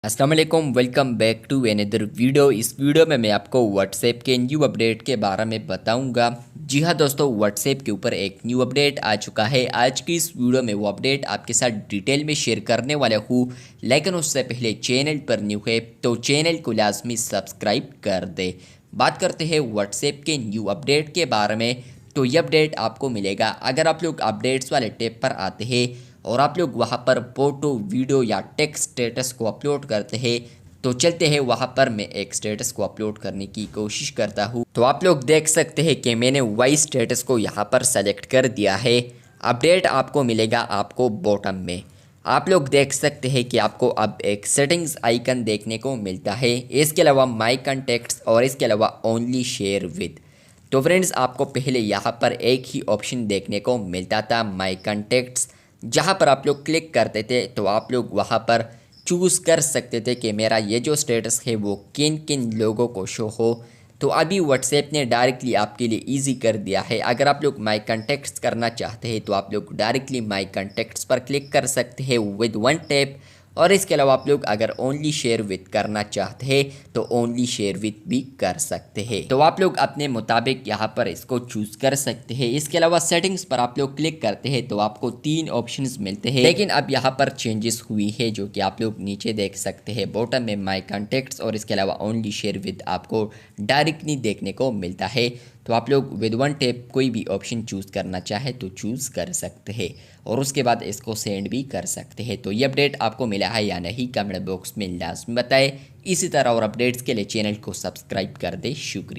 अस्सलाम वालेकुम, welcome back to another video. इस वीडियो में मैं आपको व्हाट्सएप के न्यू अपडेट के बारे में बताऊंगा। जी हाँ दोस्तों, व्हाट्सएप के ऊपर एक न्यू अपडेट आ चुका है। आज की इस वीडियो में वो अपडेट आपके साथ डिटेल में शेयर करने वाला हूँ, लेकिन उससे पहले चैनल पर न्यू है तो चैनल को लाजमी सब्सक्राइब कर दे। बात करते हैं व्हाट्सएप के न्यू अपडेट के बारे में। तो ये अपडेट आपको मिलेगा अगर आप लोग अपडेट्स वाले टैब पर आते हैं और आप लोग वहाँ पर फोटो, वीडियो या टेक्स्ट स्टेटस को अपलोड करते हैं। तो चलते हैं वहाँ पर मैं एक स्टेटस को अपलोड करने की कोशिश करता हूँ। तो आप लोग देख सकते हैं कि मैंने वॉइस स्टेटस को यहाँ पर सेलेक्ट कर दिया है। अपडेट आपको मिलेगा आपको बॉटम में। आप लोग देख सकते हैं कि आपको अब एक सेटिंग्स आइकन देखने को मिलता है। इसके अलावा माई कॉन्टैक्ट्स और इसके अलावा ओनली शेयर विद। तो फ्रेंड्स, आपको पहले यहाँ पर एक ही ऑप्शन देखने को मिलता था, माई कॉन्टैक्ट्स, जहाँ पर आप लोग क्लिक करते थे तो आप लोग वहाँ पर चूज़ कर सकते थे कि मेरा ये जो स्टेटस है वो किन किन लोगों को शो हो। तो अभी व्हाट्सएप ने डायरेक्टली आपके लिए इजी कर दिया है। अगर आप लोग माई कॉन्टैक्ट्स करना चाहते हैं तो आप लोग डायरेक्टली माई कॉन्टैक्ट्स पर क्लिक कर सकते हैं विद वन टैप। और इसके अलावा आप लोग अगर ओनली शेयर विद करना चाहते हैं तो ओनली शेयर विद भी कर सकते हैं। तो आप लोग अपने मुताबिक यहाँ पर इसको चूज कर सकते हैं। इसके अलावा सेटिंग्स पर आप लोग क्लिक करते हैं तो आपको 3 ऑप्शंस मिलते हैं, लेकिन अब यहाँ पर चेंजेस हुई है जो कि आप लोग नीचे देख सकते हैं। बॉटम में माई कॉन्टैक्ट्स और इसके अलावा ओनली शेयर विद आपको डायरेक्टली देखने को मिलता है। तो आप लोग विद वन टैप कोई भी ऑप्शन चूज़ करना चाहे तो चूज़ कर सकते हैं और उसके बाद इसको सेंड भी कर सकते हैं। तो ये अपडेट आपको मिला है या नहीं, कमेंट बॉक्स में लाजमी बताएं। इसी तरह और अपडेट्स के लिए चैनल को सब्सक्राइब कर दे। शुक्रिया।